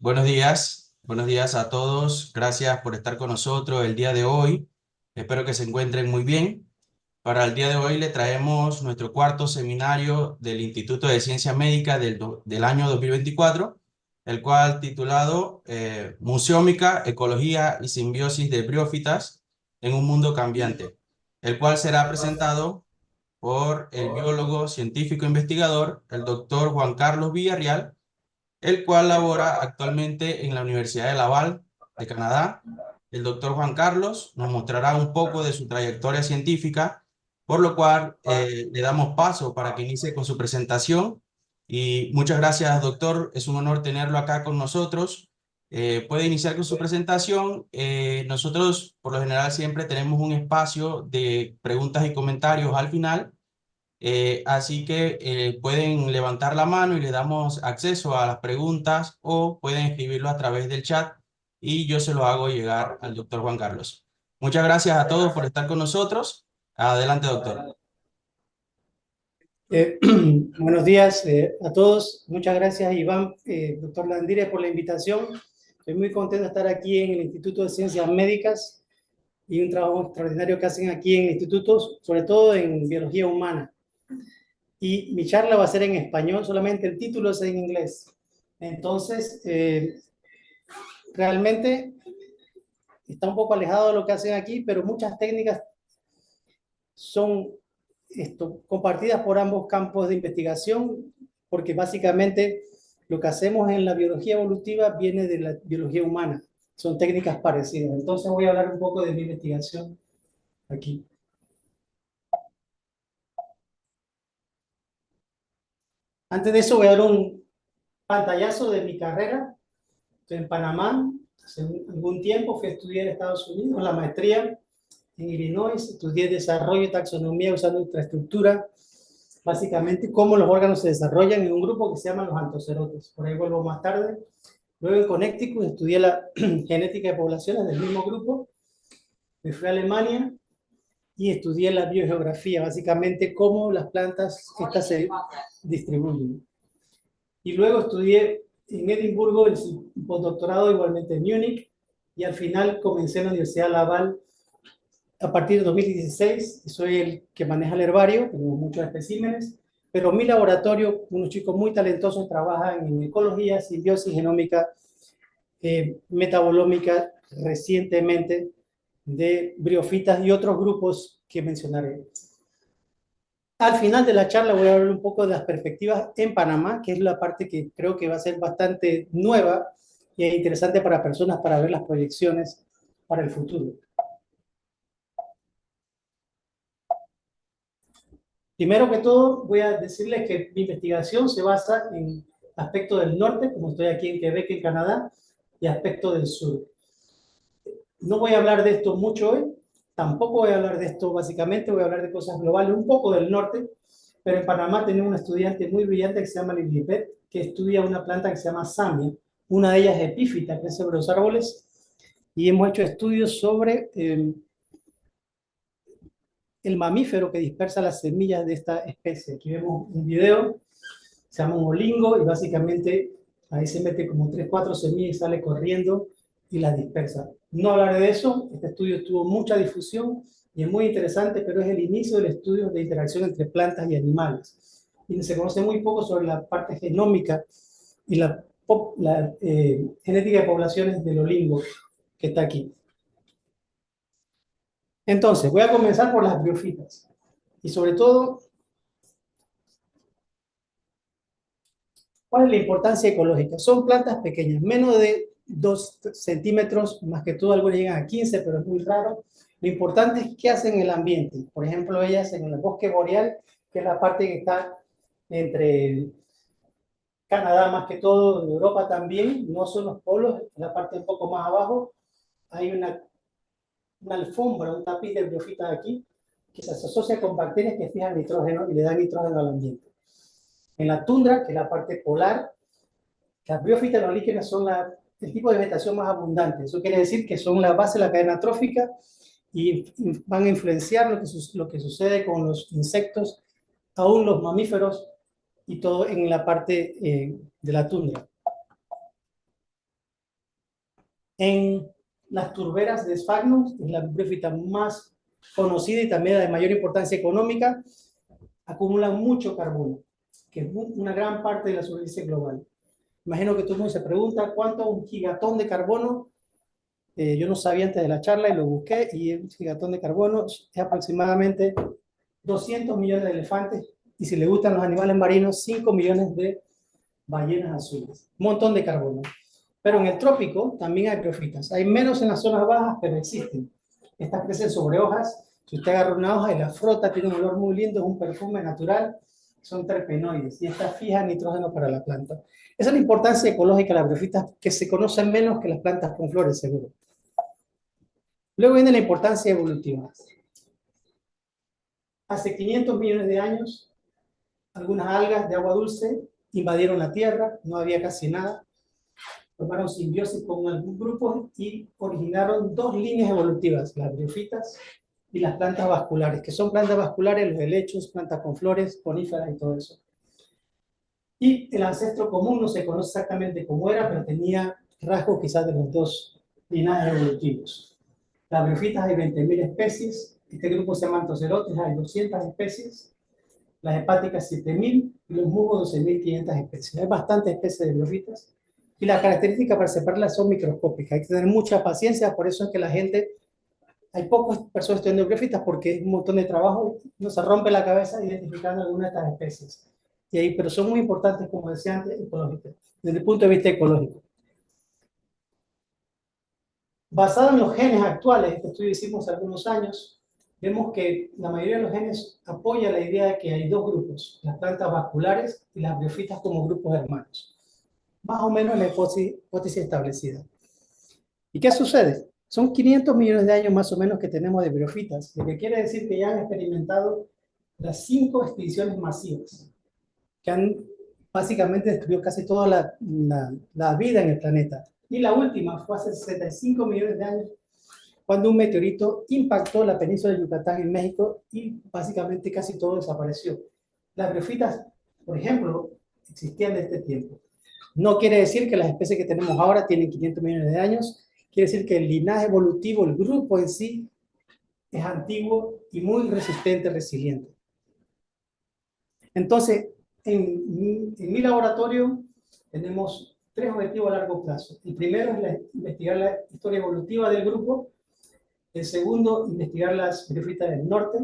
buenos días a todos. Gracias por estar con nosotros el día de hoy. Espero que se encuentren muy bien. Para el día de hoy le traemos nuestro cuarto seminario del Instituto de Ciencia Médica del año 2024, el cual titulado Museómica, Ecología y Simbiosis de Briófitas en un mundo cambiante, el cual será presentado por el biólogo científico investigador, el doctor Juan Carlos Villarreal, el cual labora actualmente en la Universidad de Laval de Canadá. El doctor Juan Carlos nos mostrará un poco de su trayectoria científica, por lo cual le damos paso para que inicie con su presentación. Y muchas gracias, doctor. Es un honor tenerlo acá con nosotros. Puede iniciar con su presentación. Nosotros, por lo general, siempre tenemos un espacio de preguntas y comentarios al final. Así que pueden levantar la mano y le damos acceso a las preguntas o pueden escribirlo a través del chat y yo se lo hago llegar al doctor Juan Carlos. Muchas gracias a todos por estar con nosotros. Adelante, doctor. Buenos días a todos. Muchas gracias, Iván, doctor Landire, por la invitación. Estoy muy contento de estar aquí en el Instituto de Ciencias Médicas y un trabajo extraordinario que hacen aquí en institutos, sobre todo en biología humana. Y mi charla va a ser en español, solamente el título es en inglés. Entonces, realmente está un poco alejado de lo que hacen aquí, pero muchas técnicas son compartidas por ambos campos de investigación, porque básicamente lo que hacemos en la biología evolutiva viene de la biología humana. Son técnicas parecidas. Entonces voy a hablar un poco de mi investigación aquí. Antes de eso voy a dar un pantallazo de mi carrera. Estoy en Panamá. Hace algún tiempo fui a estudiar en Estados Unidos la maestría en Illinois. Estudié desarrollo y taxonomía usando infraestructura, básicamente cómo los órganos se desarrollan en un grupo que se llama los antocerotes. Por ahí vuelvo más tarde. Luego en Connecticut estudié la genética de poblaciones del mismo grupo. Me fui a Alemania y estudié la biogeografía, básicamente cómo las plantas estas se distribuyen. Y luego estudié en Edimburgo el postdoctorado, igualmente en Múnich, y al final comencé en la Universidad Laval a partir de 2016. Soy el que maneja el herbario, tenemos muchos especímenes, pero mi laboratorio, unos chicos muy talentosos, trabajan en ecología, simbiosis genómica, metabolómica, recientemente de briofitas y otros grupos que mencionaré. Al final de la charla voy a hablar un poco de las perspectivas en Panamá, que es la parte que creo que va a ser bastante nueva y es interesante para personas para ver las proyecciones para el futuro. Primero que todo, voy a decirles que mi investigación se basa en aspecto del norte, como estoy aquí en Quebec, en Canadá, y aspecto del sur. No voy a hablar de esto mucho hoy, tampoco voy a hablar de esto básicamente, voy a hablar de cosas globales, un poco del norte, pero en Panamá tenemos una estudiante muy brillante que se llama Lilipet, que estudia una planta que se llama samia, una de ellas es epífita, que es sobre los árboles, y hemos hecho estudios sobre el mamífero que dispersa las semillas de esta especie. Aquí vemos un video, se llama un olingo, y básicamente ahí se mete como 3, 4 semillas y sale corriendo y las dispersa. No hablaré de eso, este estudio tuvo mucha difusión y es muy interesante, pero es el inicio del estudio de interacción entre plantas y animales. Y se conoce muy poco sobre la parte genómica y la genética de poblaciones del olingo que está aquí. Entonces, voy a comenzar por las briofitas. Y sobre todo, ¿cuál es la importancia ecológica? Son plantas pequeñas, menos de 2 centímetros, más que todo algunas llegan a 15, pero es muy raro. Lo importante es qué hacen en el ambiente. Por ejemplo, ellas en el bosque boreal, que es la parte que está entre Canadá más que todo, en Europa también, no son los polos, en la parte un poco más abajo, hay una alfombra, un tapiz de briofitas aquí, que se asocia con bacterias que fijan nitrógeno y le dan nitrógeno al ambiente. En la tundra, que es la parte polar, las briófitas no líquenas son el tipo de vegetación más abundante. Eso quiere decir que son la base de la cadena trófica y van a influenciar lo que sucede con los insectos, aún los mamíferos y todo en la parte de la tundra. En las turberas de Sphagnum, es la briófita más conocida y también la de mayor importancia económica, acumulan mucho carbono, que es una gran parte de la superficie global. Imagino que todo el mundo se pregunta cuánto un gigatón de carbono. Yo no sabía antes de la charla y lo busqué, y un gigatón de carbono es aproximadamente 200 millones de elefantes, y si le gustan los animales marinos, 5 millones de ballenas azules. Un montón de carbono. Pero en el trópico también hay briófitas. Hay menos en las zonas bajas, pero existen. Estas crecen sobre hojas. Si usted agarra una hoja y la frota, tiene un olor muy lindo, es un perfume natural. Son terpenoides y estas fijan nitrógeno para la planta. Esa es la importancia ecológica de las briófitas, que se conocen menos que las plantas con flores, seguro. Luego viene la importancia evolutiva. Hace 500 millones de años, algunas algas de agua dulce invadieron la Tierra, no había casi nada, formaron simbiosis con algún grupo y originaron dos líneas evolutivas, las briófitas y las plantas vasculares, que son plantas vasculares, los helechos, plantas con flores, coníferas y todo eso. Y el ancestro común no se conoce exactamente cómo era, pero tenía rasgos quizás de los dos linajes evolutivos. Las briofitas hay 20.000 especies, este grupo se llama Antocerotes, hay 200 especies, las hepáticas 7.000 y los musgos 12.500 especies. Hay bastantes especies de briofitas y las características para separarlas son microscópicas. Hay que tener mucha paciencia, por eso es que la gente, hay pocas personas estudiando briofitas porque es un montón de trabajo, no se rompe la cabeza identificando algunas de estas especies. Y ahí, pero son muy importantes, como decía antes, ecológicas, desde el punto de vista ecológico. Basado en los genes actuales, este estudio hicimos hace algunos años, vemos que la mayoría de los genes apoya la idea de que hay dos grupos, las plantas vasculares y las briofitas como grupos hermanos. Más o menos la hipótesis establecida. ¿Y qué sucede? Son 500 millones de años más o menos que tenemos de briofitas, lo que quiere decir que ya han experimentado las 5 extinciones masivas, que han básicamente destruido casi toda la vida en el planeta. Y la última fue hace 65 millones de años, cuando un meteorito impactó la península de Yucatán en México y básicamente casi todo desapareció. Las briofitas, por ejemplo, existían de este tiempo. No quiere decir que las especies que tenemos ahora tienen 500 millones de años, quiere decir que el linaje evolutivo, el grupo en sí, es antiguo y muy resistente, resiliente. Entonces, en mi laboratorio tenemos 3 objetivos a largo plazo. El primero es investigar la historia evolutiva del grupo. El segundo, investigar las briofitas del norte.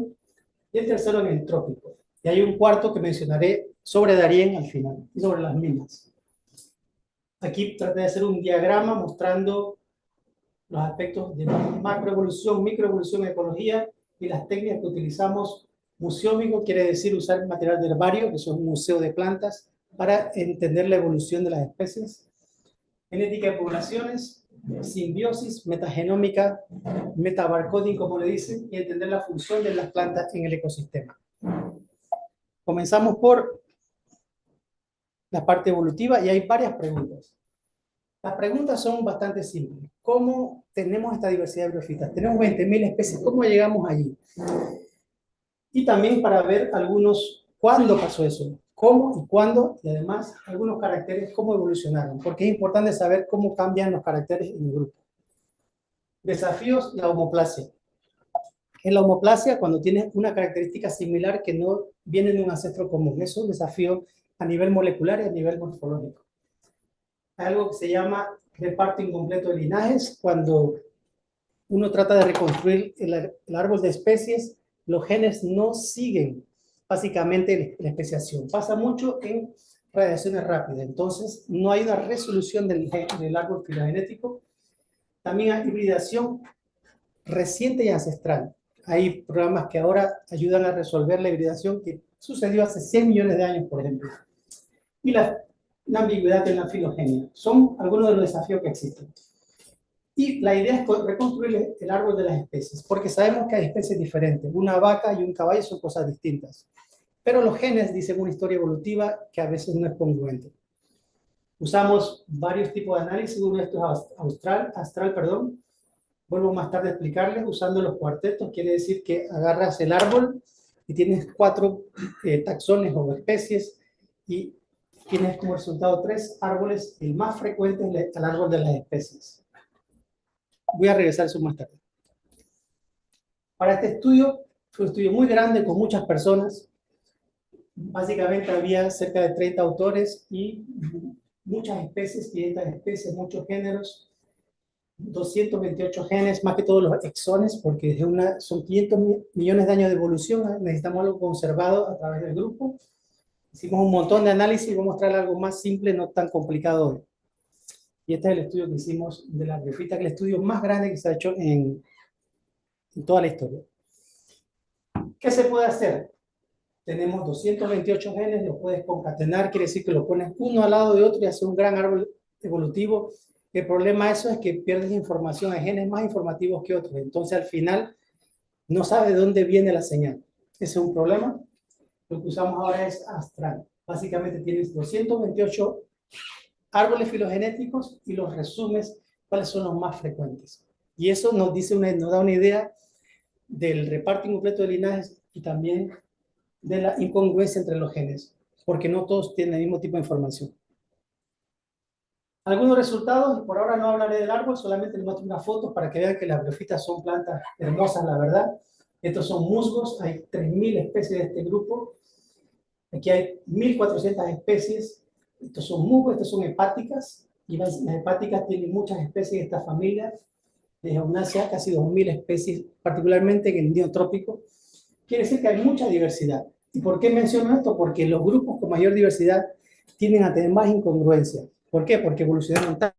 Y el tercero, en el trópico. Y hay un cuarto que mencionaré sobre Darién al final, y sobre las minas. Aquí traté de hacer un diagrama mostrando los aspectos de macroevolución, microevolución, ecología y las técnicas que utilizamos. Museómico quiere decir usar material de herbario, que son un museo de plantas, para entender la evolución de las especies. Genética de poblaciones, simbiosis, metagenómica, metabarcoding, como le dicen, y entender la función de las plantas en el ecosistema. Comenzamos por la parte evolutiva y hay varias preguntas. Las preguntas son bastante simples. ¿Cómo tenemos esta diversidad de briofitas? Tenemos 20.000 especies. ¿Cómo llegamos allí? Y también para ver cuándo pasó eso, cómo y cuándo, y además algunos caracteres, cómo evolucionaron, porque es importante saber cómo cambian los caracteres en el grupo. Desafíos, la homoplasia. En la homoplasia, cuando tienes una característica similar que no viene de un ancestro común, eso es un desafío a nivel molecular y a nivel morfológico. Hay algo que se llama reparto incompleto de linajes, cuando uno trata de reconstruir el árbol de especies, los genes no siguen básicamente la especiación. Pasa mucho en radiaciones rápidas, entonces no hay una resolución del árbol filogenético. También hay hibridación reciente y ancestral. Hay programas que ahora ayudan a resolver la hibridación que sucedió hace 100 millones de años, por ejemplo. Y la ambigüedad en la filogenia. Son algunos de los desafíos que existen. Y la idea es reconstruir el árbol de las especies, porque sabemos que hay especies diferentes. Una vaca y un caballo son cosas distintas. Pero los genes dicen una historia evolutiva que a veces no es congruente. Usamos varios tipos de análisis, uno de estos es astral. Vuelvo más tarde a explicarles, usando los cuartetos, quiere decir que agarras el árbol y tienes 4 taxones o especies y tienes como resultado 3 árboles. El más frecuente es el árbol de las especies. Voy a regresar a eso más tarde. Para este estudio, fue un estudio muy grande con muchas personas. Básicamente había cerca de 30 autores y muchas especies, 500 especies, muchos géneros, 228 genes, más que todos los exones, porque son 500 millones de años de evolución, necesitamos algo conservado a través del grupo. Hicimos un montón de análisis y voy a mostrar algo más simple, no tan complicado hoy. Y este es el estudio que hicimos de la briofita, que es el estudio más grande que se ha hecho en toda la historia. ¿Qué se puede hacer? Tenemos 228 genes, los puedes concatenar, quiere decir que los pones uno al lado de otro y haces un gran árbol evolutivo. El problema de eso es que pierdes información, hay genes más informativos que otros, entonces al final no sabes de dónde viene la señal. Ese es un problema. Lo que usamos ahora es Astral. Básicamente tienes 228 árboles filogenéticos y los resumes cuáles son los más frecuentes. Y eso nos da una idea del reparto incompleto de linajes y también de la incongruencia entre los genes, porque no todos tienen el mismo tipo de información. Algunos resultados, y por ahora no hablaré del árbol, solamente les muestro unas fotos para que vean que las briofitas son plantas hermosas, la verdad. Estos son musgos, hay 3.000 especies de este grupo. Aquí hay 1.400 especies. Estos son musgos, estos son hepáticas, y las hepáticas tienen muchas especies de esta familia, de Gymnasia, casi 2.000 especies, particularmente en el neotrópico. Quiere decir que hay mucha diversidad. ¿Y por qué menciono esto? Porque los grupos con mayor diversidad tienden a tener más incongruencia. ¿Por qué? Porque evolucionaron tanto.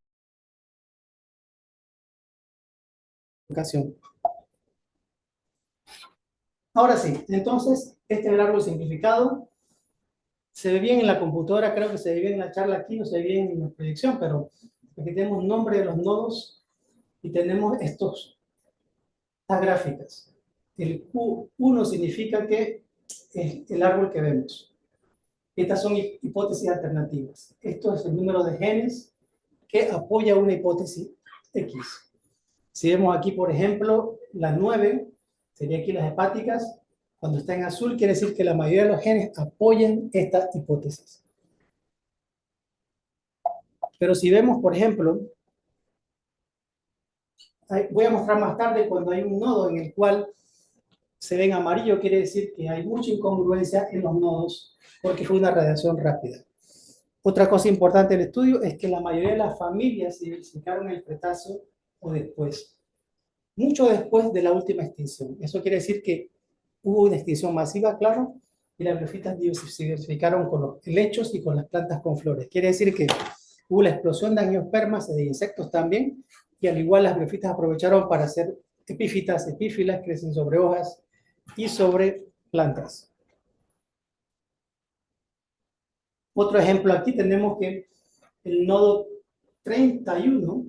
Ahora sí, entonces, este es el árbol simplificado. Se ve bien en la computadora, creo que se ve bien en la charla aquí, no se ve bien en la proyección, pero aquí tenemos nombre de los nodos y tenemos estas gráficas. El Q1 significa que es el árbol que vemos. Estas son hipótesis alternativas. Esto es el número de genes que apoya una hipótesis X. Si vemos aquí, por ejemplo, la 9, sería aquí las hepáticas. Cuando está en azul, quiere decir que la mayoría de los genes apoyan esta hipótesis. Pero si vemos, por ejemplo, voy a mostrar más tarde cuando hay un nodo en el cual se ve en amarillo, quiere decir que hay mucha incongruencia en los nodos porque fue una radiación rápida. Otra cosa importante del estudio es que la mayoría de las familias se diversificaron en el Cretáceo o después, mucho después de la última extinción. Eso quiere decir que hubo una extinción masiva, claro, y las briofitas se diversificaron con los helechos y con las plantas con flores. Quiere decir que hubo la explosión de angiospermas y de insectos también, y al igual las briofitas aprovecharon para hacer epífitas, epífilas, crecen sobre hojas y sobre plantas. Otro ejemplo aquí tenemos que el nodo 31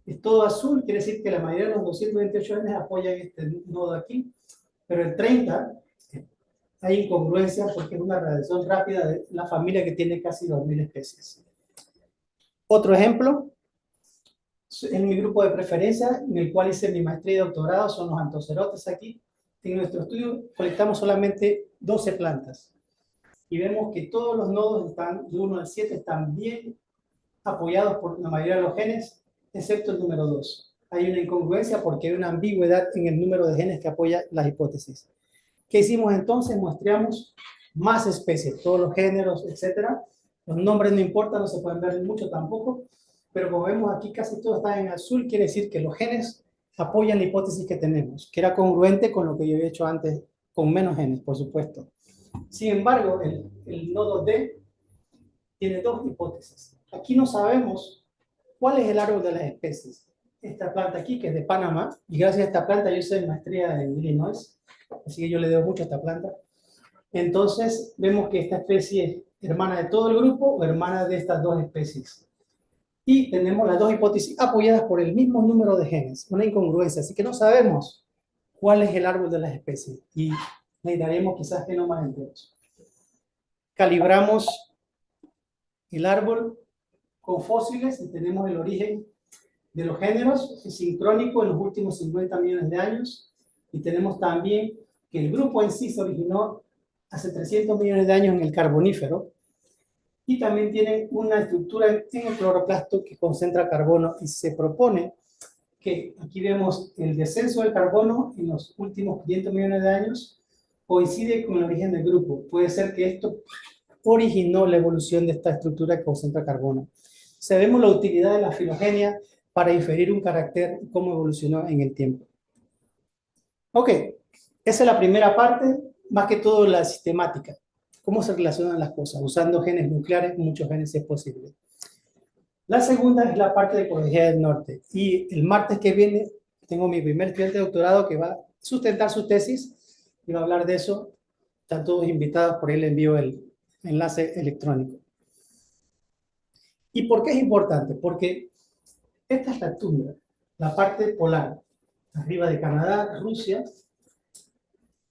es todo azul, quiere decir que la mayoría de los 228 genes apoyan este nodo aquí, pero el 30 hay incongruencia porque es una radiación rápida de la familia que tiene casi 2.000 especies. Otro ejemplo, en mi grupo de preferencia, en el cual hice mi maestría y doctorado, son los antocerotes aquí. En nuestro estudio colectamos solamente 12 plantas y vemos que todos los nodos están, de 1 al 7, están bien apoyados por la mayoría de los genes, excepto el número 2. Hay una incongruencia porque hay una ambigüedad en el número de genes que apoya las hipótesis. ¿Qué hicimos entonces? Muestreamos más especies, todos los géneros, etcétera. Los nombres no importan, no se pueden ver mucho tampoco, pero como vemos aquí casi todo está en azul, quiere decir que los genes apoyan la hipótesis que tenemos, que era congruente con lo que yo había hecho antes, con menos genes, por supuesto. Sin embargo, el nodo D tiene dos hipótesis. Aquí no sabemos cuál es el árbol de las especies. Esta planta aquí, que es de Panamá, y gracias a esta planta yo hice maestría en Illinois, así que yo le debo mucho a esta planta. Entonces, vemos que esta especie es hermana de todo el grupo o hermana de estas dos especies. Y tenemos las dos hipótesis apoyadas por el mismo número de genes, una incongruencia, así que no sabemos cuál es el árbol de las especies y necesitaremos quizás genomas enteros. Calibramos el árbol con fósiles y tenemos el origen de los géneros, es sincrónico en los últimos 50 millones de años, y tenemos también que el grupo en sí se originó hace 300 millones de años en el Carbonífero, y también tiene una estructura en el cloroplasto que concentra carbono, y se propone que aquí vemos el descenso del carbono en los últimos 500 millones de años coincide con el origen del grupo. Puede ser que esto originó la evolución de esta estructura que concentra carbono. Sabemos la utilidad de la filogenia para inferir un carácter y cómo evolucionó en el tiempo. Ok, esa es la primera parte, más que todo la sistemática. Cómo se relacionan las cosas, usando genes nucleares, muchos genes si es posible. La segunda es la parte de ecología del norte. Y el martes que viene tengo mi primer estudiante de doctorado que va a sustentar su tesis y va a hablar de eso. Están todos invitados, por ahí le envío el enlace electrónico. ¿Y por qué es importante? Porque esta es la tundra, la parte polar, arriba de Canadá, Rusia,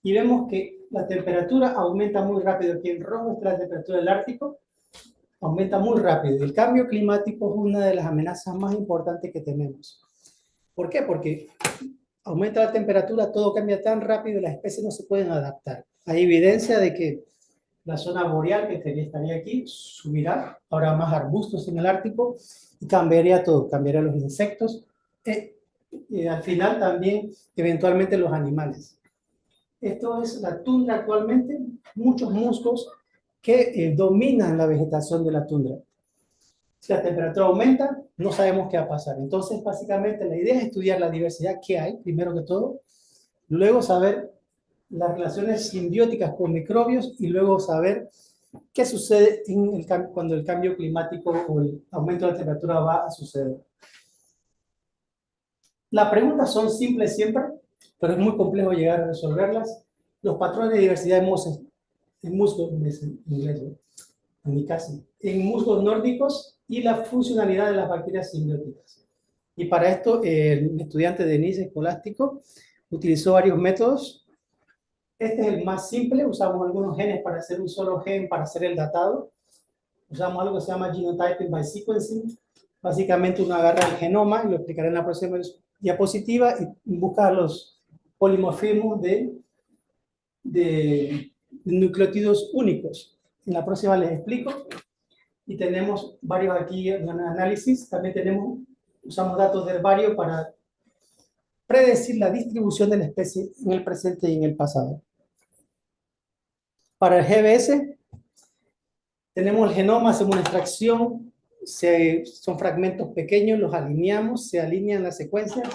y vemos que la temperatura aumenta muy rápido. Aquí en rojo está la temperatura del Ártico, aumenta muy rápido. El cambio climático es una de las amenazas más importantes que tenemos. ¿Por qué? Porque aumenta la temperatura, todo cambia tan rápido, las especies no se pueden adaptar. Hay evidencia de que la zona boreal, que estaría aquí, subirá, habrá más arbustos en el Ártico y cambiaría todo, cambiaría los insectos y al final también eventualmente los animales. Esto es la tundra actualmente, muchos musgos que dominan la vegetación de la tundra. Si la temperatura aumenta, no sabemos qué va a pasar. Entonces, básicamente, la idea es estudiar la diversidad que hay, primero que todo, luego saber las relaciones simbióticas con microbios y luego saber qué sucede cuando el cambio climático o el aumento de la temperatura va a suceder. Las preguntas son simples siempre, pero es muy complejo llegar a resolverlas. Los patrones de diversidad en musgos, en inglés, en mi caso, en musgos nórdicos y la funcionalidad de las bacterias simbióticas. Y para esto, el estudiante Denise Escolástico utilizó varios métodos. Este es el más simple, usamos algunos genes para hacer un solo gen, para hacer el datado. Usamos algo que se llama genotyping by sequencing. Básicamente uno agarra el genoma, y lo explicaré en la próxima diapositiva, y busca los polimorfismos de nucleótidos únicos. En la próxima les explico. Y tenemos varios aquí en el análisis. También usamos datos del herbario para predecir la distribución de la especie en el presente y en el pasado. Para el GBS, tenemos el genoma, hacemos una extracción, son fragmentos pequeños, los alineamos, se alinean las secuencias,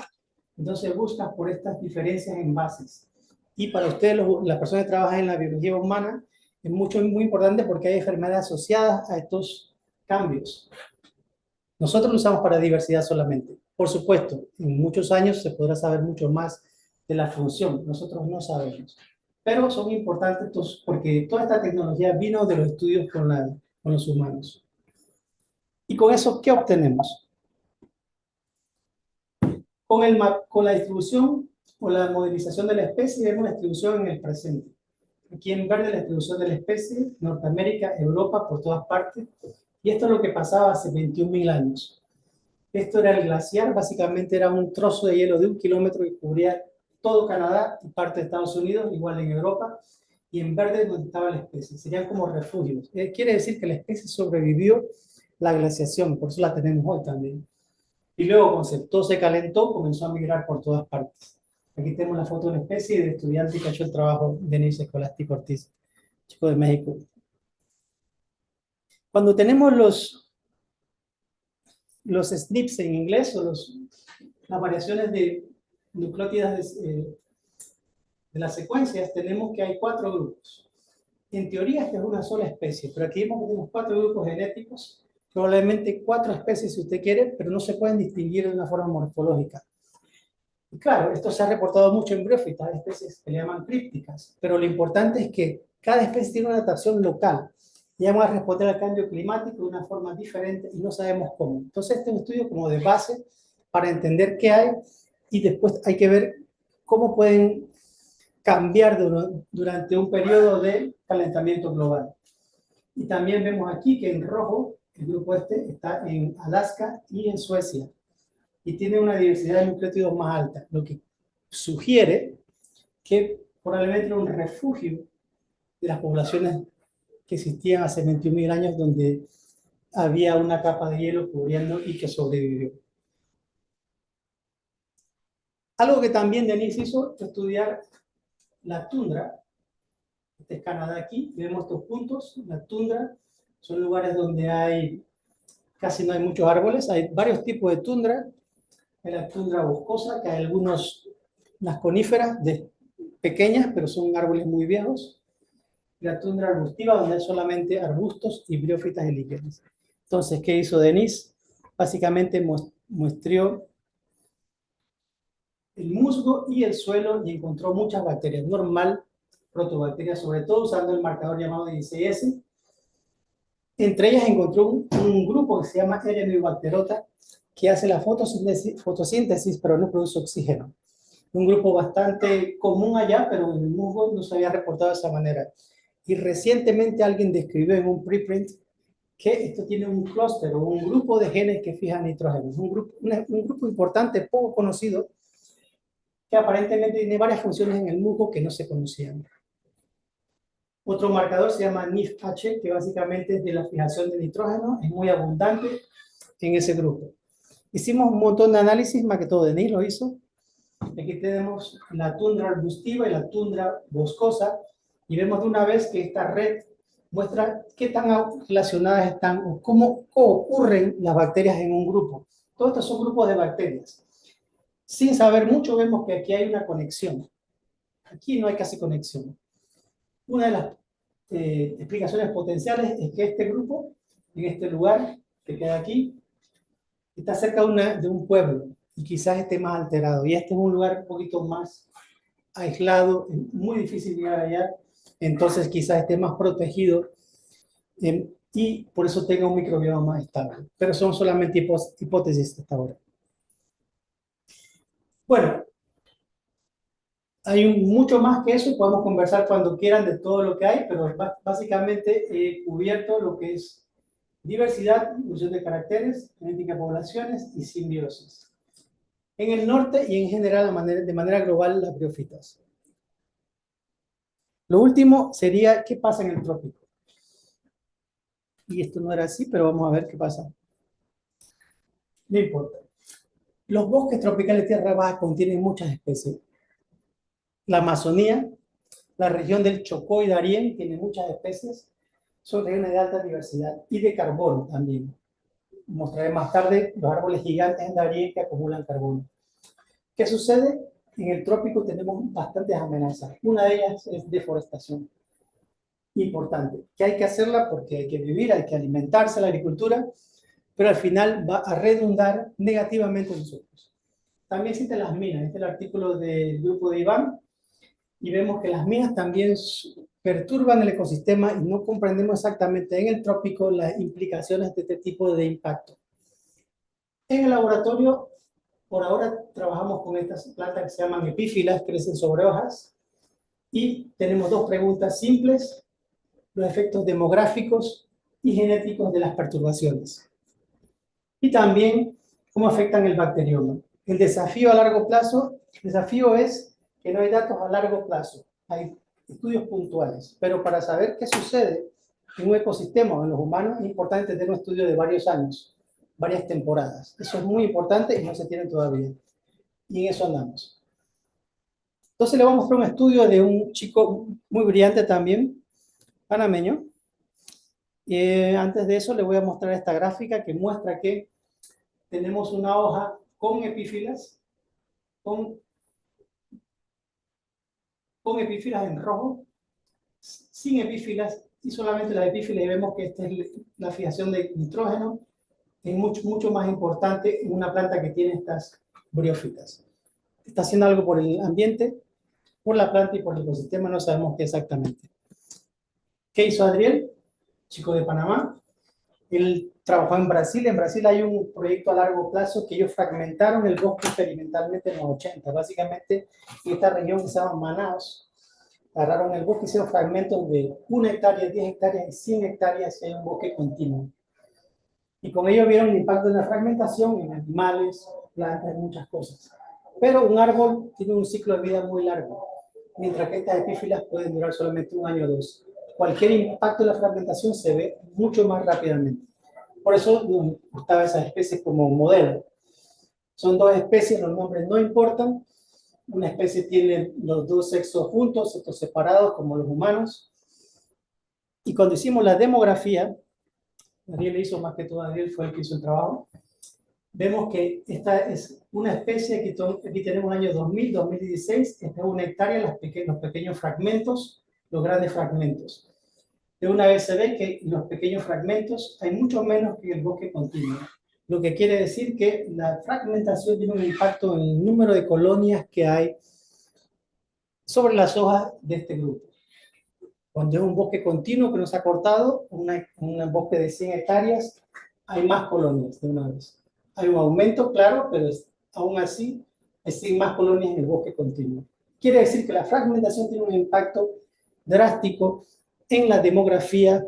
entonces buscas por estas diferencias en bases. Y para ustedes, las personas que trabajan en la biología humana, es muy importante porque hay enfermedades asociadas a estos cambios. Nosotros lo usamos para diversidad solamente. Por supuesto, en muchos años se podrá saber mucho más de la función. Nosotros no sabemos. Pero son importantes porque toda esta tecnología vino de los estudios con los humanos. Y con eso, ¿qué obtenemos? Con la distribución o la modelización de la especie, vemos la distribución en el presente. Aquí en verde la distribución de la especie, Norteamérica, Europa, por todas partes. Y esto es lo que pasaba hace 21.000 años. Esto era el glaciar, básicamente era un trozo de hielo de 1 kilómetro que cubría todo Canadá y parte de Estados Unidos, igual en Europa, y en verde donde estaba la especie. Serían como refugios. Quiere decir que la especie sobrevivió la glaciación, por eso la tenemos hoy también. Y luego, cuando todo se calentó, comenzó a migrar por todas partes. Aquí tenemos la foto de una especie y del estudiante que ha hecho el trabajo, Denise Escolástico Ortiz, chico de México. Cuando tenemos los SNPs en inglés, o las variaciones de nucleótidas de las secuencias, tenemos que hay 4 grupos. En teoría, esta es una sola especie, pero aquí vemos que tenemos 4 grupos genéticos, probablemente 4 especies si usted quiere, pero no se pueden distinguir de una forma morfológica. Y claro, esto se ha reportado mucho en briófitas, hay especies que le llaman crípticas, pero lo importante es que cada especie tiene una adaptación local y vamos a responder al cambio climático de una forma diferente y no sabemos cómo. Entonces, este es un estudio como de base para entender qué hay y después hay que ver cómo pueden cambiar durante un periodo de calentamiento global. Y también vemos aquí que en rojo, el grupo este está en Alaska y en Suecia y tiene una diversidad de nucleótidos más alta, lo que sugiere que probablemente era un refugio de las poblaciones que existían hace 21.000 años, donde había una capa de hielo cubriendo y que sobrevivió. Algo que también Denise hizo fue estudiar la tundra. Este es Canadá aquí, vemos estos puntos. La tundra son lugares donde casi no hay muchos árboles, hay varios tipos de tundra. Hay la tundra boscosa, que hay las coníferas pequeñas, pero son árboles muy viejos. La tundra arbustiva, donde hay solamente arbustos y briófitas y líquenes. Entonces, ¿qué hizo Denise? Básicamente muestreó el musgo y el suelo y encontró muchas bacterias, normal, protobacterias, sobre todo usando el marcador llamado 16S. Entre ellas encontró un grupo que se llama Eremibacterota, que hace la fotosíntesis, pero no produce oxígeno. Un grupo bastante común allá, pero en el musgo no se había reportado de esa manera. Y recientemente alguien describió en un preprint que esto tiene un clúster o un grupo de genes que fijan nitrógeno. Un grupo importante, poco conocido, que aparentemente tiene varias funciones en el musgo que no se conocían. Otro marcador se llama NIF-H, que básicamente es de la fijación de nitrógeno, es muy abundante en ese grupo. Hicimos un montón de análisis, más que todo Denis lo hizo. Aquí tenemos la tundra arbustiva y la tundra boscosa, y vemos de una vez que esta red muestra qué tan relacionadas están o cómo ocurren las bacterias en un grupo. Todos estos son grupos de bacterias. Sin saber mucho, vemos que aquí hay una conexión. Aquí no hay casi conexión. Una de las explicaciones potenciales es que este grupo, en este lugar que queda aquí, está cerca de un pueblo y quizás esté más alterado. Y este es un lugar un poquito más aislado, muy difícil llegar allá, entonces quizás esté más protegido y por eso tenga un microbioma más estable. Pero son solamente hipótesis hasta ahora. Bueno, hay mucho más que eso y podemos conversar cuando quieran de todo lo que hay, pero básicamente he cubierto lo que es diversidad, inclusión de caracteres, genética de poblaciones y simbiosis. En el norte y en general de manera global las briófitas. Lo último sería qué pasa en el trópico. Y esto no era así, pero vamos a ver qué pasa. No importa. Los bosques tropicales de tierra baja contienen muchas especies. La Amazonía, la región del Chocó y Darién tiene muchas especies. Son regiones de alta diversidad y de carbono también. Mostraré más tarde los árboles gigantes en Darién que acumulan carbono. ¿Qué sucede? En el trópico tenemos bastantes amenazas. Una de ellas es deforestación. Importante, que hay que hacerla porque hay que vivir, hay que alimentarse, la agricultura, pero al final va a redundar negativamente en nosotros. También existen las minas, este es el artículo del grupo de Iván, y vemos que las minas también perturban el ecosistema y no comprendemos exactamente en el trópico las implicaciones de este tipo de impacto. En el laboratorio, por ahora trabajamos con estas plantas que se llaman epífilas, crecen sobre hojas, y tenemos dos preguntas simples: los efectos demográficos y genéticos de las perturbaciones. Y también cómo afectan el bacterioma. El desafío a largo plazo, el desafío es que no hay datos a largo plazo, hay estudios puntuales, pero para saber qué sucede en un ecosistema o en los humanos es importante tener un estudio de varios años, varias temporadas. Eso es muy importante y no se tiene todavía. Y en eso andamos. Entonces le voy a mostrar un estudio de un chico muy brillante también, panameño. Antes de eso, le voy a mostrar esta gráfica que muestra que tenemos una hoja con epífilas, con epífilas en rojo, sin epífilas y solamente las epífilas, y vemos que esta es la fijación de nitrógeno, es mucho más importante en una planta que tiene estas briófitas. Está haciendo algo por el ambiente, por la planta y por el ecosistema, no sabemos qué exactamente. ¿Qué hizo Adriel? Chico de Panamá. Él trabajó en Brasil. En Brasil hay un proyecto a largo plazo que ellos fragmentaron el bosque experimentalmente en los 80. Básicamente, en esta región que se llama Manaus, agarraron el bosque, hicieron fragmentos de 1 hectárea, 10 hectáreas y 100 hectáreas en un bosque continuo. Y con ello vieron el impacto de la fragmentación en animales, plantas y muchas cosas. Pero un árbol tiene un ciclo de vida muy largo, mientras que estas epífilas pueden durar solamente 1 año o 2. Cualquier impacto de la fragmentación se ve mucho más rápidamente. Por eso nos gustaba esas especies como modelo. Son dos especies, los nombres no importan, una especie tiene los dos sexos juntos, sexos separados, como los humanos. Y cuando hicimos la demografía, Ariel hizo más que todo, Ariel fue el que hizo el trabajo, vemos que esta es una especie, aquí tenemos el año 2000, 2016, esta es una hectárea, los pequeños fragmentos, los grandes fragmentos. De una vez se ve que en los pequeños fragmentos hay mucho menos que en el bosque continuo, lo que quiere decir que la fragmentación tiene un impacto en el número de colonias que hay sobre las hojas de este grupo. Cuando es un bosque continuo que no se ha cortado, un bosque de 100 hectáreas, hay más colonias de una vez. Hay un aumento, claro, pero aún así hay más colonias en el bosque continuo. Quiere decir que la fragmentación tiene un impacto drástico en la demografía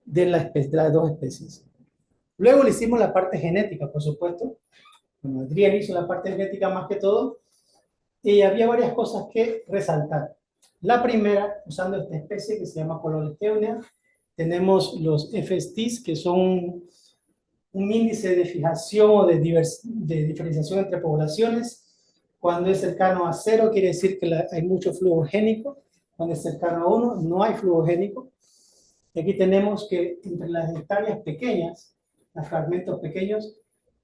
de las dos especies. Luego le hicimos la parte genética, por supuesto. Bueno, Adrián hizo la parte genética más que todo, y había varias cosas que resaltar. La primera, usando esta especie que se llama Cololeteunea, tenemos los FSTs, que son un índice de fijación o de diferenciación entre poblaciones. Cuando es cercano a 0, quiere decir que hay mucho flujo génico. Cuando es cercano a 1, no hay flujo génico. Y aquí tenemos que entre las hectáreas pequeñas, los fragmentos pequeños,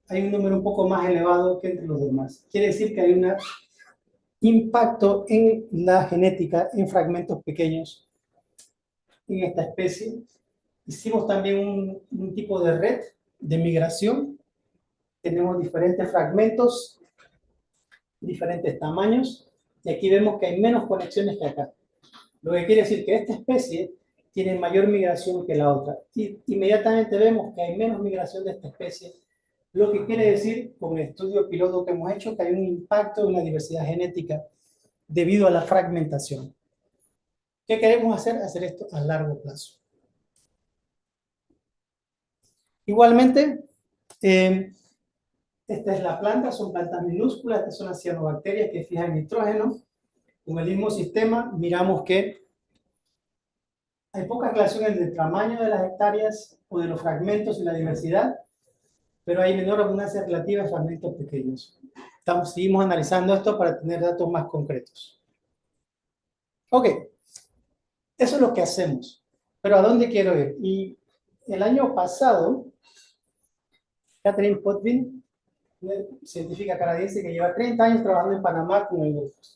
hay un número un poco más elevado que entre los demás. Quiere decir que hay un impacto en la genética en fragmentos pequeños en esta especie. Hicimos también un tipo de red de migración. Tenemos diferentes fragmentos, diferentes tamaños, y aquí vemos que hay menos conexiones que acá. Lo que quiere decir que esta especie tiene mayor migración que la otra. Y inmediatamente vemos que hay menos migración de esta especie, lo que quiere decir, con el estudio piloto que hemos hecho, que hay un impacto en la diversidad genética debido a la fragmentación. ¿Qué queremos hacer? Hacer esto a largo plazo. Igualmente, esta es la planta, son plantas minúsculas, estas son las cianobacterias que fijan nitrógeno. Con el mismo sistema, miramos que hay pocas relaciones entre el tamaño de las hectáreas o de los fragmentos y la diversidad, pero hay menor abundancia relativa de fragmentos pequeños. Seguimos analizando esto para tener datos más concretos. Ok, eso es lo que hacemos. Pero ¿a dónde quiero ir? Y el año pasado, Catherine Potvin, una científica canadiense que lleva 30 años trabajando en Panamá,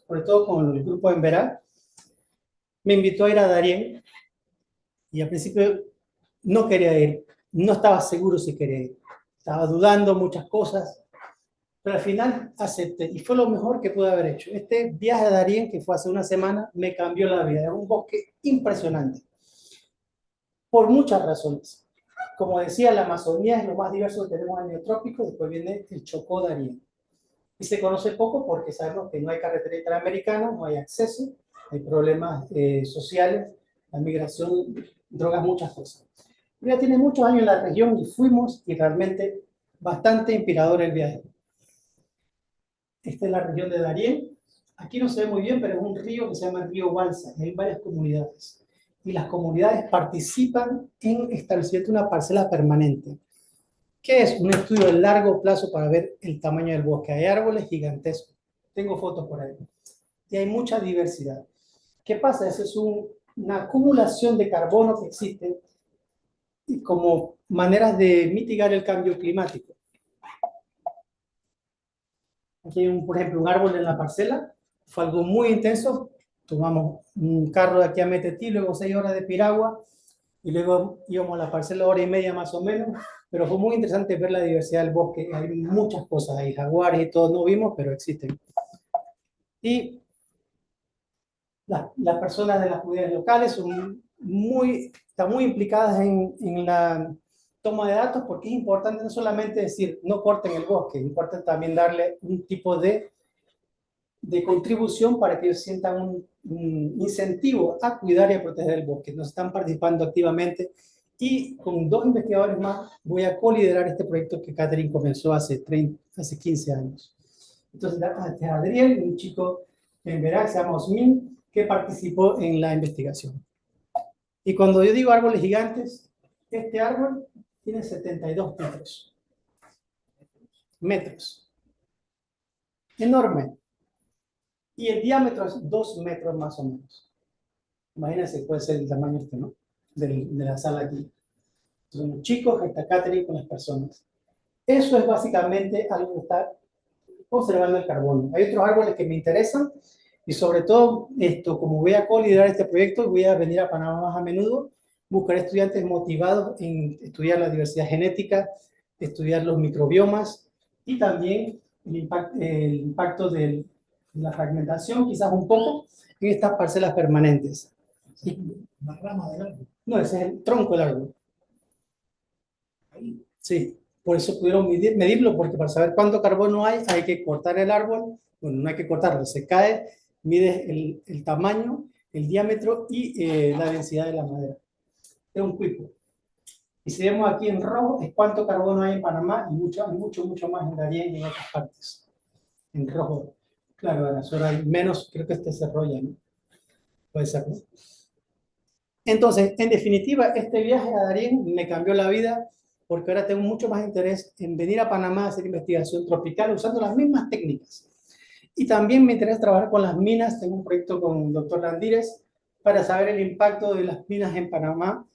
sobre todo con el grupo Emberá, me invitó a ir a Darién, y al principio no quería ir, no estaba seguro si quería ir, estaba dudando muchas cosas, pero al final acepté, y fue lo mejor que pude haber hecho. Este viaje a Darién, que fue hace una semana, me cambió la vida. Es un bosque impresionante, por muchas razones. Como decía, la Amazonía es lo más diverso que tenemos en el neotrópico, después viene el Chocó Darién. Y se conoce poco porque sabemos que no hay carretera interamericana, no hay acceso, hay problemas sociales, la migración, drogas, muchas cosas. Ya tiene muchos años en la región y fuimos, y realmente bastante inspirador el viaje. Esta es la región de Darién. Aquí no se ve muy bien, pero es un río que se llama el río Balsa, y hay varias comunidades. Y las comunidades participan en establecimiento de una parcela permanente. ¿Qué es? Un estudio de largo plazo para ver el tamaño del bosque. Hay árboles gigantescos. Tengo fotos por ahí. Y hay mucha diversidad. ¿Qué pasa? Eso es una acumulación de carbono que existe como maneras de mitigar el cambio climático. Aquí hay, por ejemplo, un árbol en la parcela. Fue algo muy intenso. Tomamos un carro de aquí a Metetí, luego 6 horas de piragua, y luego íbamos a la parcela 1 hora y media más o menos, pero fue muy interesante ver la diversidad del bosque. Hay muchas cosas, hay jaguares y todo, no vimos, pero existen. Y las personas de las comunidades locales están muy implicadas en la toma de datos, porque es importante no solamente decir no corten el bosque, es importante también darle un tipo de contribución para que ellos sientan un incentivo a cuidar y a proteger el bosque. Nos están participando activamente, y con 2 investigadores más voy a coliderar este proyecto que Catherine comenzó hace 15 años. Entonces, este es Adriel, un chico en Verá, se llama Osmin, que participó en la investigación. Y cuando yo digo árboles gigantes, este árbol tiene 72 metros. Enorme. y el diámetro es 2 metros más o menos. Imagínense, puede ser el tamaño este, ¿no? De la sala aquí. Son los chicos que está catering con las personas. Eso es básicamente algo que está conservando el carbono. Hay otros árboles que me interesan y sobre todo esto, como voy a co-liderar este proyecto, voy a venir a Panamá más a menudo, buscar estudiantes motivados en estudiar la diversidad genética, estudiar los microbiomas y también el impacto de la fragmentación, quizás un poco, en estas parcelas permanentes. Una rama del árbol. No, ese es el tronco del árbol. Sí, por eso pudieron medirlo, porque para saber cuánto carbono hay que cortar el árbol. Bueno, no hay que cortarlo, se cae, mide el tamaño, el diámetro y la densidad de la madera. Es un cuipo. Y si vemos aquí en rojo, es cuánto carbono hay en Panamá y mucho más en Darién y en otras partes. En rojo, claro, en Azul hay menos, creo que este se rolla, ¿no? Puede ser, ¿no? Entonces, en definitiva, este viaje a Darién me cambió la vida porque ahora tengo mucho más interés en venir a Panamá a hacer investigación tropical usando las mismas técnicas. Y también me interesa trabajar con las minas. Tengo un proyecto con el doctor Landírez para saber el impacto de las minas en Panamá.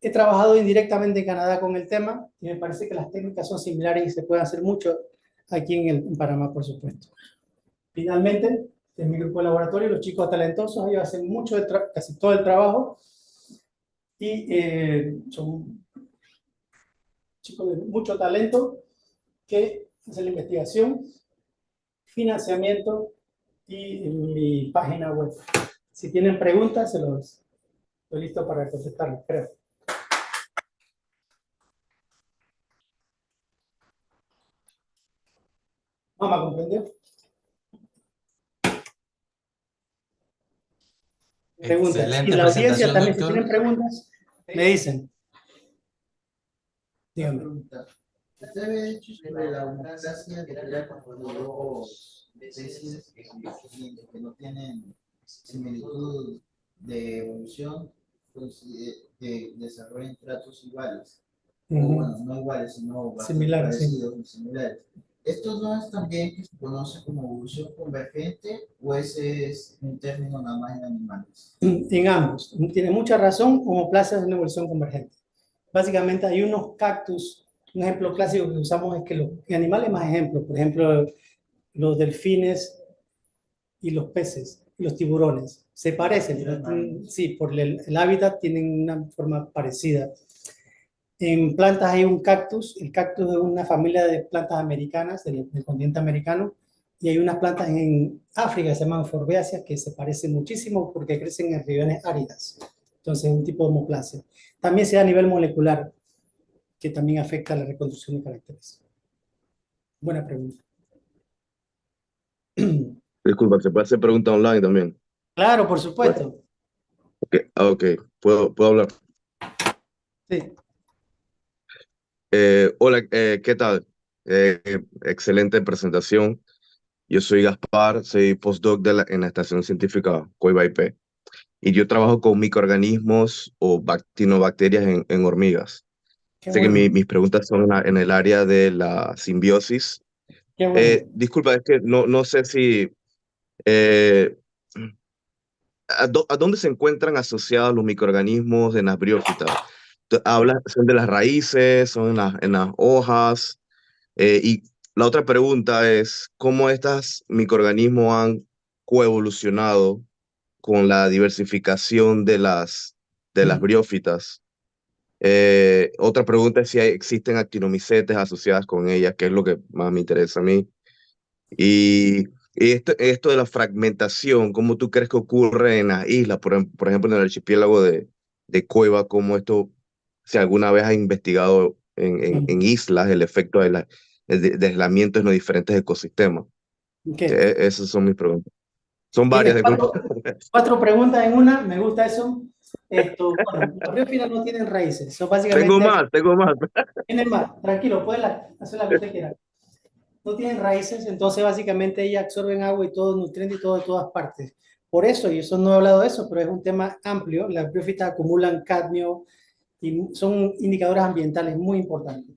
He trabajado indirectamente en Canadá con el tema y me parece que las técnicas son similares y se puede hacer mucho aquí en Panamá, por supuesto. Finalmente, en mi grupo de laboratorio, los chicos talentosos, ellos hacen casi todo el trabajo y son chicos de mucho talento que hacen la investigación, financiamiento y mi página web. Si tienen preguntas, estoy listo para contestarlas, creo. Mamá, ¿comprendió? Preguntas. Excelente Y la audiencia presentación, también, si doctor. tienen preguntas, me dicen. Dígame. Usted había dicho sobre la homeostasia de la cuando dos especies que no tienen similitud de evolución, pues, desarrollan tratos iguales. O bueno, no iguales, sino Similares, parecidos y similares. ¿Esto no es también que se conoce como evolución convergente o ese es un término nada más en animales? En ambos. Tiene mucha razón, homoplasia es una evolución convergente. Básicamente hay unos cactus, un ejemplo clásico que usamos es que los animales más ejemplos, por ejemplo, los delfines y los peces, y los tiburones, se parecen, sí, por el hábitat tienen una forma parecida. En plantas hay un cactus, el cactus es una familia de plantas americanas, del continente americano, y hay unas plantas en África que se llaman forbeáceas que se parecen muchísimo porque crecen en regiones áridas. Entonces es un tipo de homoplasia. También se da a nivel molecular, que también afecta a la reconstrucción de caracteres. Buena pregunta. Disculpa, ¿se puede hacer pregunta online también? Claro, por supuesto. Ok, ¿puedo hablar? Sí. Hola, ¿qué tal? Excelente presentación. Yo soy Gaspar, soy postdoc en la Estación Científica Coiba IP y yo trabajo con microorganismos o bacterias en hormigas. Qué Sé que bueno. mis preguntas son en el área de la simbiosis. Qué bueno. Disculpa, es que no sé si... eh, ¿a dónde se encuentran asociados los microorganismos en las briófitas? ¿Son de las raíces, son en las hojas? Y la otra pregunta es, ¿cómo estos microorganismos han coevolucionado con la diversificación de las briófitas? Otra pregunta es si existen actinomicetes asociadas con ellas, que es lo que más me interesa a mí. Y esto de la fragmentación, ¿cómo tú crees que ocurre en las islas? Por ejemplo, en el archipiélago de Cueva, ¿cómo esto, si alguna vez has investigado en islas el efecto de aislamiento en los diferentes ecosistemas? Okay. Esas son mis preguntas. Son varias, Tienes disculpa. cuatro preguntas en una, me gusta eso. Bueno, las briófitas no tienen raíces, son básicamente... Tengo más. Tienen más, tranquilo, puedes hacer la que usted quiera. No tienen raíces, entonces básicamente ellas absorben agua y todo nutriente y todo de todas partes. Por eso, y eso no he hablado de eso, pero es un tema amplio, las briófitas acumulan cadmio y son indicadores ambientales muy importantes.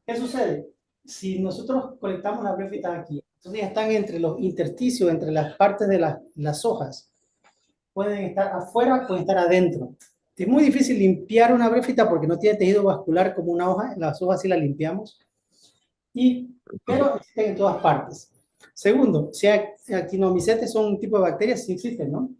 ¿Qué sucede? si nosotros colectamos las briófitas aquí, entonces están entre los intersticios, entre las partes de las hojas. Pueden estar afuera, pueden estar adentro. Es muy difícil limpiar una briófita porque no tiene tejido vascular como una hoja. Las hojas sí las limpiamos. Pero existen en todas partes. Segundo, si actinomycetes son un tipo de bacterias, sí existen, ¿no?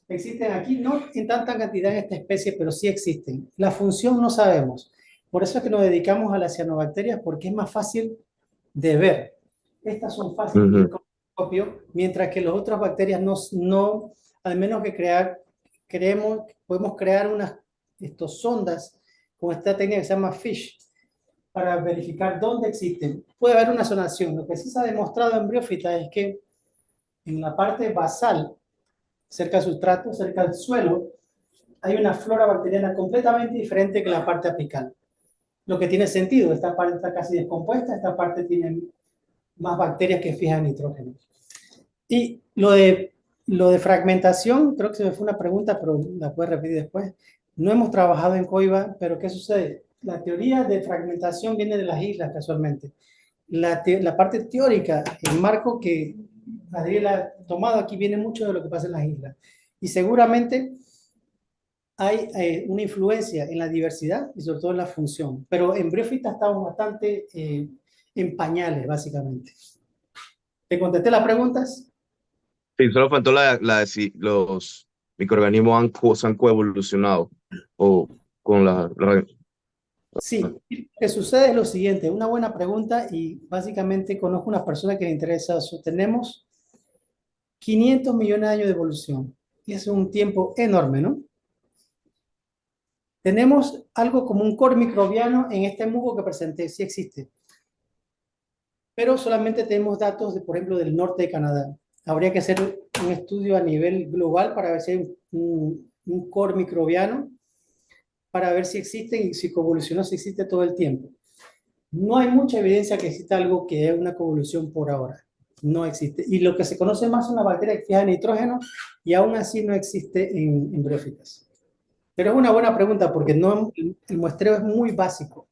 Existen aquí, no en tanta cantidad en esta especie, pero sí existen. La función no sabemos. Por eso es que nos dedicamos a las cianobacterias, porque es más fácil de ver. Estas son fáciles de ver con el microscopio, mientras que las otras bacterias no, al menos que podemos crear unas sondas con esta técnica que se llama FISH, para verificar dónde existen. Puede haber una zonación. Lo que sí se ha demostrado en briófita es que en la parte basal, cerca del sustrato, cerca del suelo, hay una flora bacteriana completamente diferente que la parte apical. Lo que tiene sentido, esta parte está casi descompuesta, esta parte tiene más bacterias que fijan nitrógeno. Y lo de fragmentación, creo que se me fue una pregunta, pero la puedes repetir después. No hemos trabajado en COIBA, pero ¿qué sucede? La teoría de fragmentación viene de las islas, casualmente. La parte teórica, el marco que Adriel ha tomado aquí, viene mucho de lo que pasa en las islas. Y seguramente hay una influencia en la diversidad y sobre todo en la función. Pero en briófita estamos bastante en pañales, básicamente. ¿Te contesté las preguntas? Sí, solo faltó la de si los microorganismos se han coevolucionado o con Sí, lo que sucede es lo siguiente, una buena pregunta y básicamente conozco una persona que le interesa eso. Tenemos 500 millones de años de evolución y es un tiempo enorme, ¿no? Tenemos algo como un core microbiano en este musgo que presenté, sí existe, pero solamente tenemos datos, por ejemplo, del norte de Canadá. Habría que hacer un estudio a nivel global para ver si hay un core microbiano, para ver si existe y si coevolucionó, si existe todo el tiempo. No hay mucha evidencia que exista algo que es una coevolución por ahora. No existe. Y lo que se conoce más son las bacterias que fijan nitrógeno y aún así no existe en briófitas. Pero es una buena pregunta porque no, el muestreo es muy básico.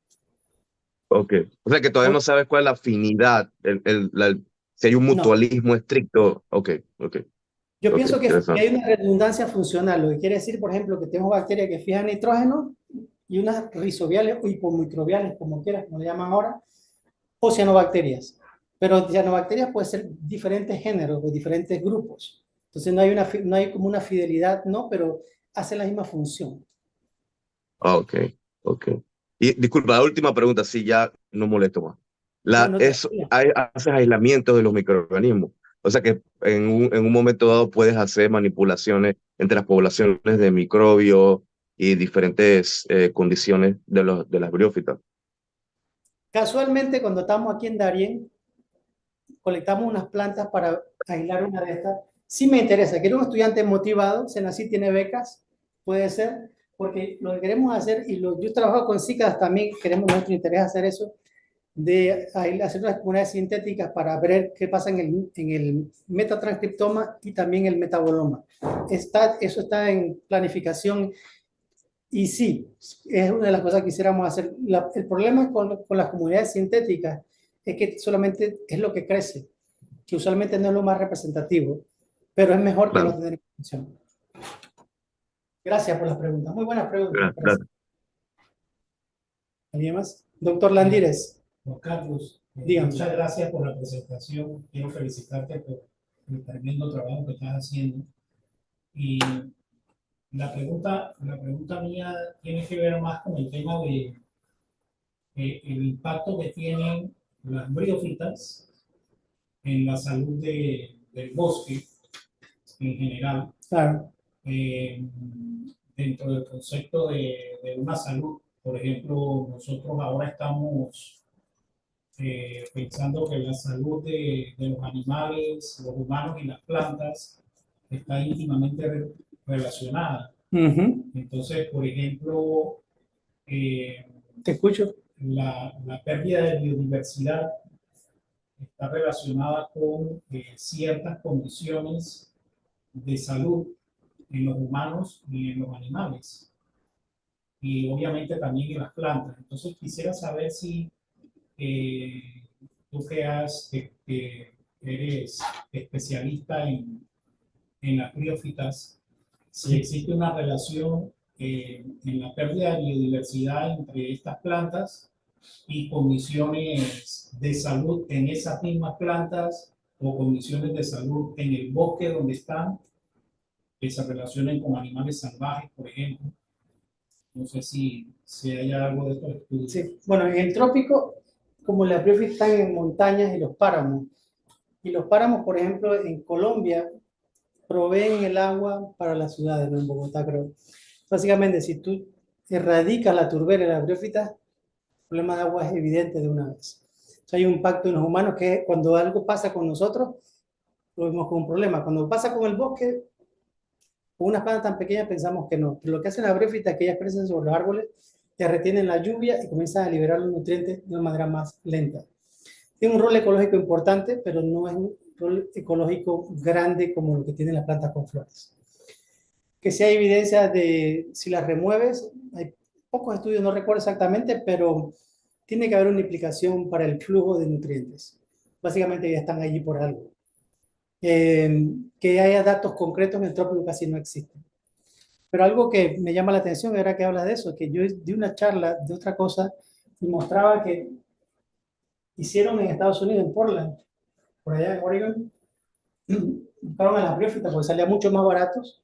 Ok. O sea que todavía no sabes cuál es la afinidad, si hay un No, mutualismo estricto. Ok, ok, yo ok, pienso que hay interesante. una redundancia funcional, lo que quiere decir, por ejemplo, que tenemos bacterias que fijan nitrógeno y unas rizobiales o hipomicrobiales, como quieras, como le llaman ahora, o cianobacterias. Pero cianobacterias pueden ser diferentes géneros o diferentes grupos. Entonces no hay como una fidelidad, no, pero hacen la misma función. Ok, ok. Y disculpa, la última pregunta, sí, ya no molesto más. No, no, tranquila. Haces aislamiento de los microorganismos. O sea que en un momento dado puedes hacer manipulaciones entre las poblaciones de microbios y diferentes condiciones de las briófitas. Casualmente, cuando estamos aquí en Darien, colectamos unas plantas para aislar una de estas. Sí me interesa, quiero un estudiante motivado, Senacid tiene becas, puede ser, porque lo que queremos hacer, yo trabajo con CICAS también, queremos nuestro interés hacer eso, de hacer unas comunidades sintéticas para ver qué pasa en el metatranscriptoma y también el metaboloma. Eso está en planificación y sí, es una de las cosas que quisiéramos hacer. El problema con las comunidades sintéticas es que solamente es lo que crece, que usualmente no es lo más representativo, pero es mejor que no Claro, tener información. Gracias por las preguntas. Muy buenas preguntas. claro. ¿Alguien más? Doctor Landírez. Juan Carlos, Dígame. muchas gracias por la presentación. Quiero felicitarte por el tremendo trabajo que estás haciendo. Y la pregunta mía tiene que ver más con el tema de el impacto que tienen las briófitas en la salud del bosque en general, Claro. dentro del concepto de una salud. Por ejemplo, nosotros ahora estamos pensando que la salud de los animales, los humanos y las plantas está íntimamente relacionada. Entonces, por ejemplo, Te escucho. la pérdida de biodiversidad está relacionada con ciertas condiciones de salud en los humanos y en los animales, y obviamente también en las plantas. Entonces, quisiera saber si tú que eres especialista en las briófitas, si existe una relación en la pérdida de biodiversidad entre estas plantas y condiciones de salud en esas mismas plantas o condiciones de salud en el bosque donde están, que se relacionen con animales salvajes, por ejemplo. No sé si hay algo de estos estudios. Sí, bueno, en el trópico, como las briófitas están en montañas y los páramos, por ejemplo, en Colombia, proveen el agua para las ciudades, ¿no? En Bogotá, creo. Básicamente, si tú erradicas la turbera y las briófitas, el problema de agua es evidente de una vez. O sea, hay un impacto en los humanos que cuando algo pasa con nosotros, lo vemos como un problema. Cuando pasa con el bosque, con unas plantas tan pequeñas pensamos que no. Pero lo que hacen las briófitas es que ellas crecen sobre los árboles, que retienen la lluvia y comienzan a liberar los nutrientes de una manera más lenta. Tiene un rol ecológico importante, pero no es un rol ecológico grande como lo que tienen las plantas con flores. Que si hay evidencia de si las remueves, hay pocos estudios, no recuerdo exactamente, pero tiene que haber una implicación para el flujo de nutrientes. Básicamente ya están allí por algo. Que haya datos concretos en el trópico casi no existen. Pero algo que me llama la atención era que habla de eso, que yo di una charla de otra cosa y mostraba que hicieron en Estados Unidos, en Portland, por allá en Oregon, buscaron a las briófitas porque salían mucho más baratos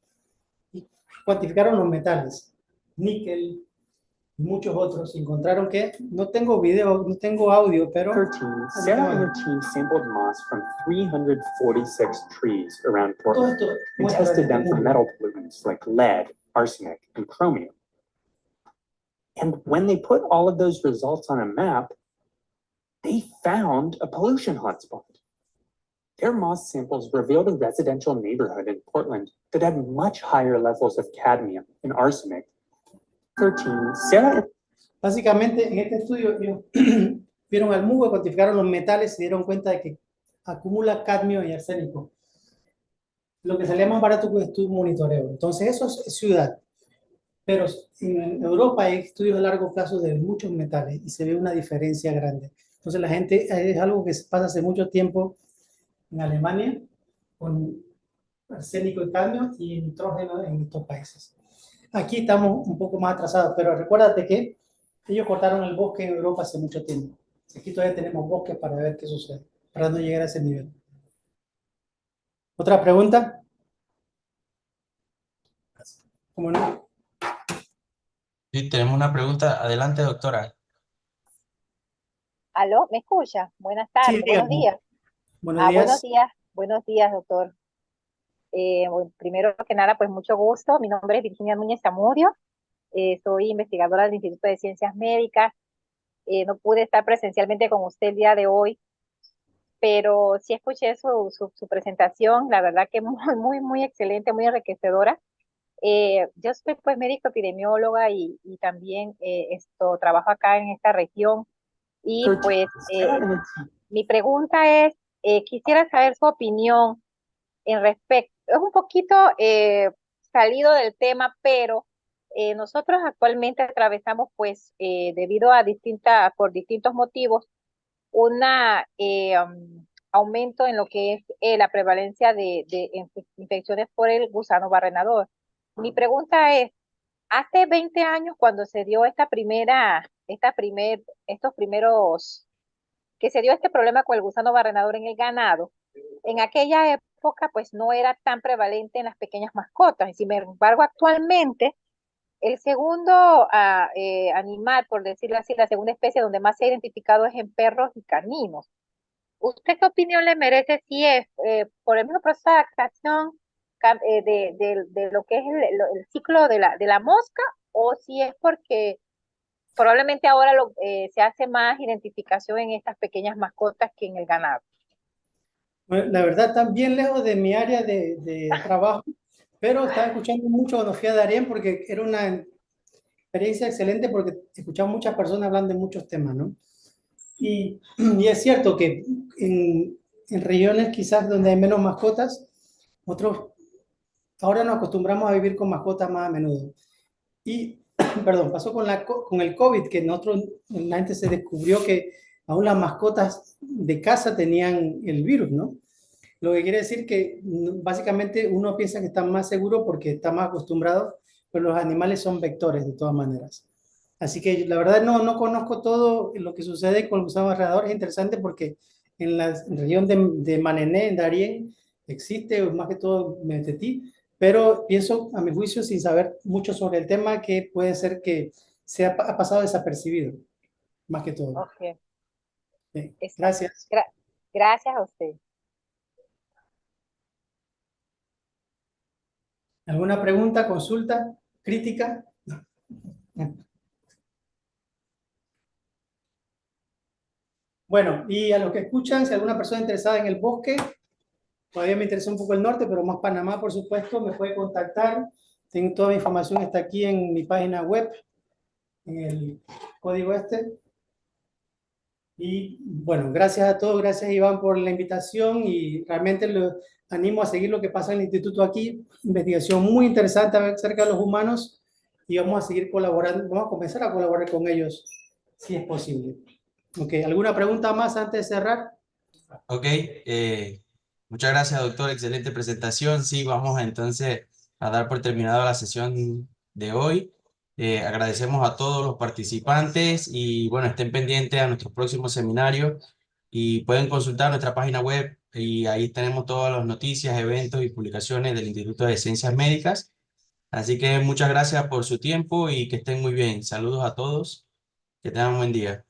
y cuantificaron los metales, níquel y muchos otros. Y encontraron que, no tengo video, no tengo audio, pero 13, Sarah and her team sampled moss from 346 trees around todo Portland esto and muestra tested them for mundo. metal pollutants like lead, arsenic, and chromium. And when they put all of those results on a map, they found a pollution hotspot. Their moss samples revealed a residential neighborhood in Portland that had much higher levels of cadmium and arsenic. 13, Sarah Básicamente, en este estudio, ellos vieron al mugo, cuantificaron los metales y se dieron cuenta de que acumula cadmio y arsénico. Lo que salía más barato que un estudio monitoreo. Entonces, eso es ciudad. Pero en Europa hay estudios a largo plazo de muchos metales y se ve una diferencia grande. Entonces, la gente, es algo que pasa hace mucho tiempo en Alemania, con arsénico y cadmio y nitrógeno en estos países. Aquí estamos un poco más atrasados, pero recuérdate que ellos cortaron el bosque en Europa hace mucho tiempo. Aquí todavía tenemos bosques para ver qué sucede, para no llegar a ese nivel. ¿Otra pregunta? ¿Cómo no? Sí, tenemos una pregunta. Adelante, doctora. ¿Aló? ¿Me escucha? Buenas Sí, tardes, buenos dígame. días. Buenos días. Buenos días, doctor. Bueno, primero que nada, pues mucho gusto. Mi nombre es Virginia Núñez Zamudio. Soy investigadora del Instituto de Ciencias Médicas. No pude estar presencialmente con usted el día de hoy, pero sí escuché su presentación. La verdad que muy excelente, muy enriquecedora. Yo soy pues médico epidemióloga y también trabajo acá en esta región. Y pues mi pregunta es, quisiera saber su opinión en respecto, es un poquito salido del tema, pero nosotros actualmente atravesamos pues debido a por distintos motivos, una aumento en lo que es la prevalencia de infecciones por el gusano barrenador. Mi pregunta es, hace 20 años cuando se dio que se dio este problema con el gusano barrenador en el ganado, en aquella época pues no era tan prevalente en las pequeñas mascotas. Y sin embargo, actualmente el segundo animal, por decirlo así, la segunda especie donde más se ha identificado es en perros y caninos. ¿Usted qué opinión le merece si es por el mismo proceso de adaptación de lo que es el ciclo de la mosca, o si es porque probablemente ahora se hace más identificación en estas pequeñas mascotas que en el ganado? Bueno, la verdad, están bien lejos de mi área de trabajo, pero estaba escuchando mucho cuando fui a Darien porque era una experiencia excelente porque escuchaba muchas personas hablando de muchos temas, ¿no? Y es cierto que en regiones quizás donde hay menos mascotas, nosotros ahora nos acostumbramos a vivir con mascotas más a menudo. Y, perdón, pasó con el COVID, que la gente se descubrió que aún las mascotas de casa tenían el virus, ¿no? Lo que quiere decir que básicamente uno piensa que está más seguro porque está más acostumbrado, pero los animales son vectores de todas maneras. Así que la verdad no conozco todo lo que sucede con el gusano alrededor. Es interesante porque en la región de Manené, en Darién, existe más que todo Metetí, pero pienso, a mi juicio, sin saber mucho sobre el tema, que puede ser que ha pasado desapercibido, más que todo. Ok, está. Gracias. Gracias a usted. ¿Alguna pregunta, consulta, crítica? Bueno, y a los que escuchan, si alguna persona interesada en el bosque, todavía me interesa un poco el norte, pero más Panamá, por supuesto, me puede contactar. Tengo toda mi información, está aquí en mi página web, en el código este. Y bueno, gracias a todos, gracias Iván por la invitación y realmente lo animo a seguir lo que pasa en el instituto aquí. Investigación muy interesante acerca de los humanos y vamos a seguir colaborando, vamos a comenzar a colaborar con ellos si es posible. Ok, ¿alguna pregunta más antes de cerrar? Ok, muchas gracias, doctor. Excelente presentación. Sí, vamos entonces a dar por terminada la sesión de hoy. Agradecemos a todos los participantes y bueno, estén pendientes a nuestros próximos seminarios y pueden consultar nuestra página web y ahí tenemos todas las noticias, eventos y publicaciones del Instituto de Ciencias Médicas. Así que muchas gracias por su tiempo y que estén muy bien. Saludos a todos. Que tengan un buen día.